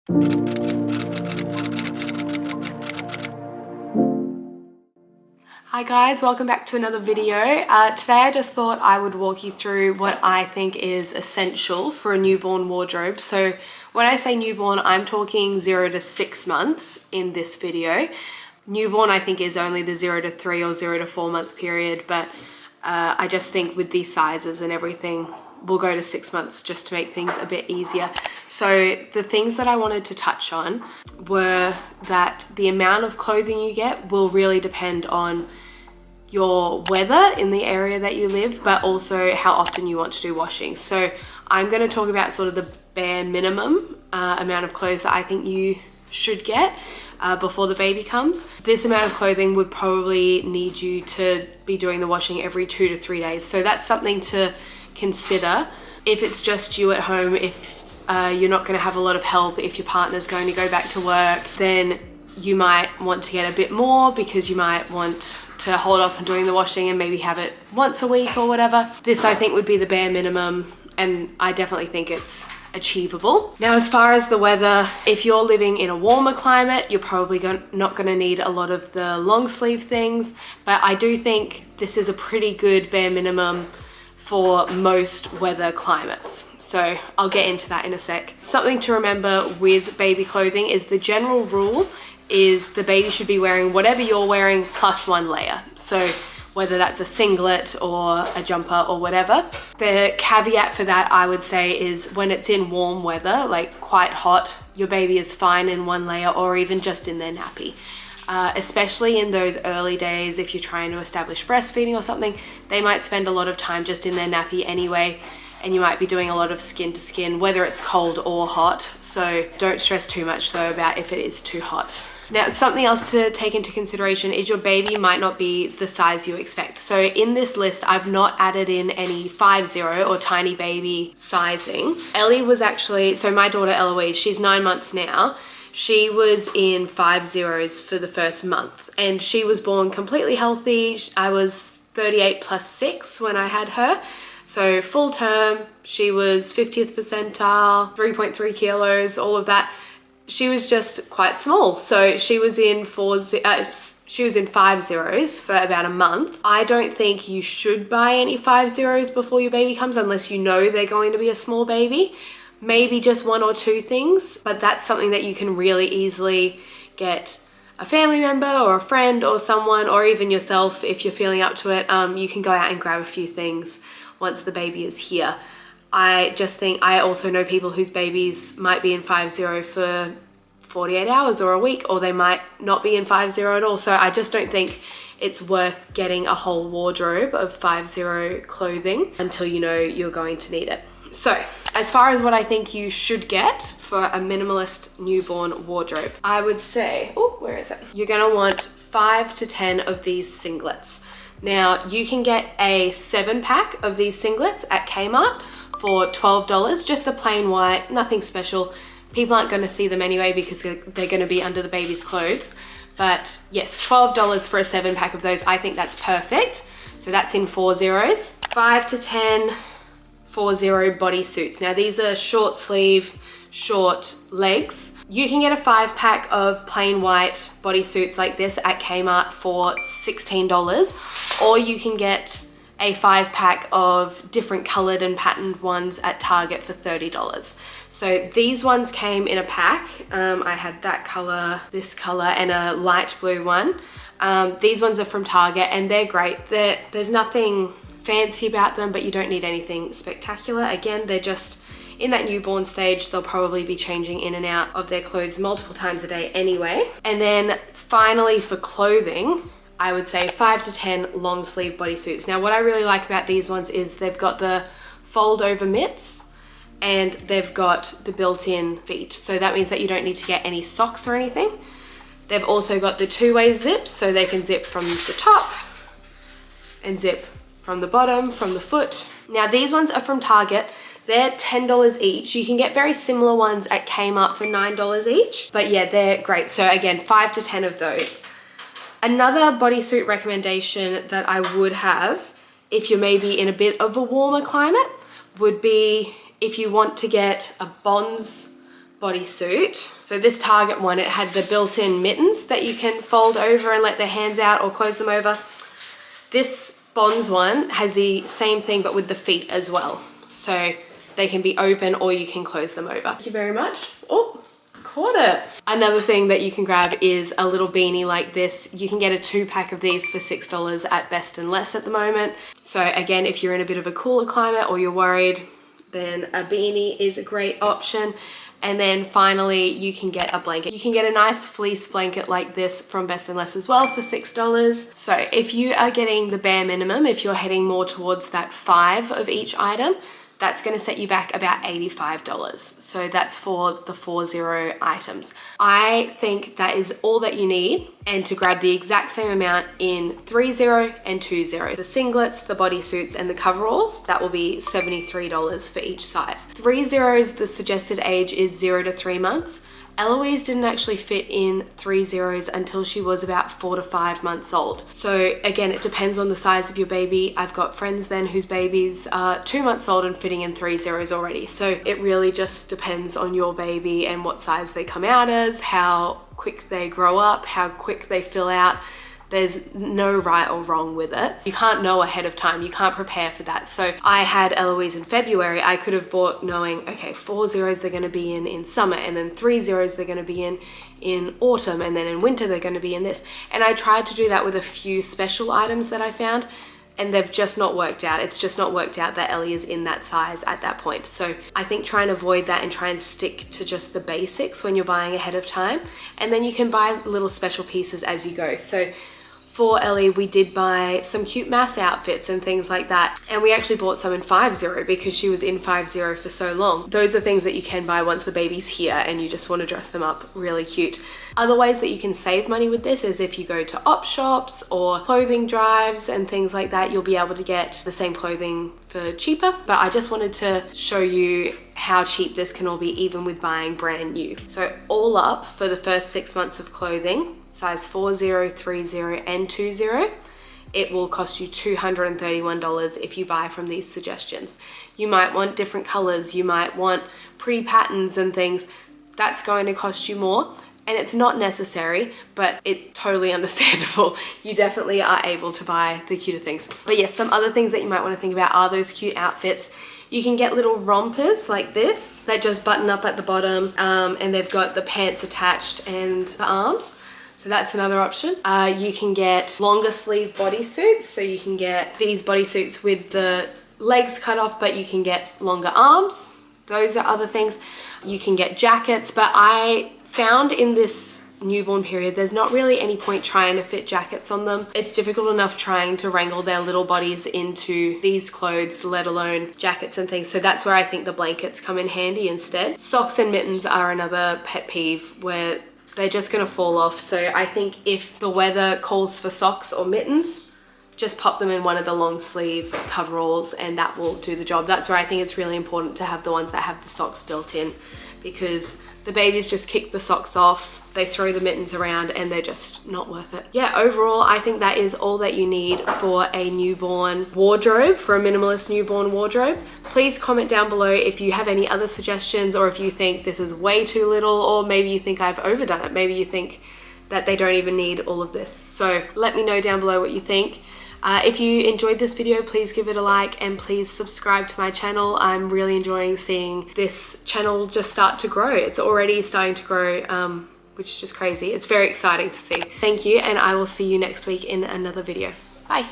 Hi guys, welcome back to another video. Today I just thought I would walk you through what I think is essential for a newborn wardrobe. So when I say newborn, I'm talking 0 to 6 months in this video. Newborn I think is only the 0 to 3 or 0 to 4 month period, but I just think with these sizes and everything, we'll go to 6 months just to make things a bit easier. So the things that I wanted to touch on were that the amount of clothing you get will really depend on your weather in the area that you live, but also how often you want to do washing. So I'm going to talk about sort of the bare minimum amount of clothes that I think you should get before the baby comes. This amount of clothing would probably need you to be doing the washing every 2 to 3 days. So that's something to consider. If it's just you at home, if you're not going to have a lot of help, if your partner's going to go back to work, then you might want to get a bit more because you might want to hold off on doing the washing and maybe have it once a week or whatever. This I think would be the bare minimum, and I definitely think it's achievable. Now, as far as the weather, if you're living in a warmer climate, you're probably not going to need a lot of the long sleeve things, but I do think this is a pretty good bare minimum for most weather climates. So I'll get into that in a sec. Something to remember with baby clothing is the general rule is the baby should be wearing whatever you're wearing plus 1 layer. So whether that's a singlet or a jumper or whatever. The caveat for that, I would say, is when it's in warm weather, like quite hot, your baby is fine in 1 layer or even just in their nappy. Especially in those early days, if you're trying to establish breastfeeding or something, they might spend a lot of time just in their nappy anyway, and you might be doing a lot of skin to skin, whether it's cold or hot. So don't stress too much though about if it is too hot. Now, something else to take into consideration is your baby might not be the size you expect. So in this list, I've not added in any 5'0" or tiny baby sizing. Ellie was actually, so my daughter Eloise, she's 9 months now. She was in 5'0" for the first month and she was born completely healthy. I was 38 plus 6 when I had her. So full term, she was 50th percentile, 3.3 kilos, all of that. She was just quite small. So she was in 5'0" for about a month. I don't think you should buy any 5'0" before your baby comes unless you know they're going to be a small baby. Maybe just 1 or 2 things, but that's something that you can really easily get a family member or a friend or someone, or even yourself if you're feeling up to it. You can go out and grab a few things once the baby is here. I just think I also know people whose babies might be in 5'0" for 48 hours or a week, or they might not be in 5'0" at all. So I just don't think it's worth getting a whole wardrobe of 5'0" clothing until you know you're going to need it. So as far as what I think you should get for a minimalist newborn wardrobe, I would say, oh, where is it? You're gonna want 5 to 10 of these singlets. Now you can get a 7-pack of these singlets at Kmart for $12, just the plain white, nothing special. People aren't gonna see them anyway because they're gonna be under the baby's clothes. But yes, $12 for a 7-pack of those. I think that's perfect. So that's in 4 zeros. 5 to 10 4-0 bodysuits. Now these are short sleeve, short legs. You can get a 5-pack of plain white bodysuits like this at Kmart for $16, or you can get a 5-pack of different colored and patterned ones at Target for $30. So these ones came in a pack. I had that color, this color, and a light blue one. These ones are from Target and they're great. There's nothing fancy about them, but you don't need anything spectacular. Again, they're just in that newborn stage. They'll probably be changing in and out of their clothes multiple times a day anyway. And then finally for clothing, I would say 5 to 10 long sleeve bodysuits. Now what I really like about these ones is they've got the fold over mitts and they've got the built-in feet. So that means that you don't need to get any socks or anything. They've also got the 2-way zips, so they can zip from the top and zip from the bottom, from the foot. Now these ones are from Target. They're $10 each. You can get very similar ones at Kmart for $9 each, but yeah, they're great. So again, 5 to 10 of those. Another bodysuit recommendation that I would have, if you're maybe in a bit of a warmer climate, would be if you want to get a Bonds bodysuit. So this Target one, it had the built-in mittens that you can fold over and let their hands out or close them over. This Bonds one has the same thing but with the feet as well. So they can be open or you can close them over. Thank you very much. Oh, caught it. Another thing that you can grab is a little beanie like this. You can get a 2-pack of these for $6 at Best and Less at the moment. So again, if you're in a bit of a cooler climate or you're worried, then a beanie is a great option. And then finally, you can get a blanket. You can get a nice fleece blanket like this from Best and Less as well for $6. So if you are getting the bare minimum, if you're heading more towards that 5 of each item, that's going to set you back about $85. So that's for the 40 items. I think that is all that you need, and to grab the exact same amount in 30 and 20. The singlets, the bodysuits, and the coveralls, that will be $73 for each size. 30s, the suggested age is 0 to 3 months. Eloise didn't actually fit in 30s until she was about 4 to 5 months old. So again, it depends on the size of your baby. I've got friends then whose babies are 2 months old and fitting in 30s already. So it really just depends on your baby and what size they come out as, how quick they grow up, how quick they fill out. There's no right or wrong with it. You can't know ahead of time. You can't prepare for that. So I had Eloise in February. I could have bought knowing, okay, 40s they're going to be in summer, and then 30s they're going to be in autumn, and then in winter they're going to be in this. And I tried to do that with a few special items that I found, and they've just not worked out. It's just not worked out that Ellie is in that size at that point. So I think try and avoid that and try and stick to just the basics when you're buying ahead of time. And then you can buy little special pieces as you go. So for Ellie, we did buy some cute mass outfits and things like that. And we actually bought some in 50 because she was in 50 for so long. Those are things that you can buy once the baby's here and you just want to dress them up really cute. Other ways that you can save money with this is if you go to op shops or clothing drives and things like that, you'll be able to get the same clothing for cheaper. But I just wanted to show you how cheap this can all be even with buying brand new. So all up for the first 6 months of clothing, size 40, 30, and 20, it will cost you $231 if you buy from these suggestions. You might want different colors, you might want pretty patterns and things. That's going to cost you more. And it's not necessary, but it's totally understandable. You definitely are able to buy the cuter things. But yes, some other things that you might want to think about are those cute outfits. You can get little rompers like this that just button up at the bottom, and they've got the pants attached and the arms. So that's another option. You can get longer sleeve bodysuits. So you can get these bodysuits with the legs cut off, but you can get longer arms. Those are other things. You can get jackets, but I found in this newborn period, there's not really any point trying to fit jackets on them. It's difficult enough trying to wrangle their little bodies into these clothes, let alone jackets and things. So that's where I think the blankets come in handy instead. Socks and mittens are another pet peeve where they're just gonna fall off. So I think if the weather calls for socks or mittens, just pop them in one of the long sleeve coveralls and that will do the job. That's where I think it's really important to have the ones that have the socks built in, because the babies just kick the socks off, they throw the mittens around and they're just not worth it. Yeah, overall, I think that is all that you need for a newborn wardrobe, for a minimalist newborn wardrobe. Please comment down below if you have any other suggestions, or if you think this is way too little, or maybe you think I've overdone it. Maybe you think that they don't even need all of this. So let me know down below what you think. If you enjoyed this video, please give it a like and please subscribe to my channel. I'm really enjoying seeing this channel just start to grow. It's already starting to grow, which is just crazy. It's very exciting to see. Thank you, and I will see you next week in another video. Bye.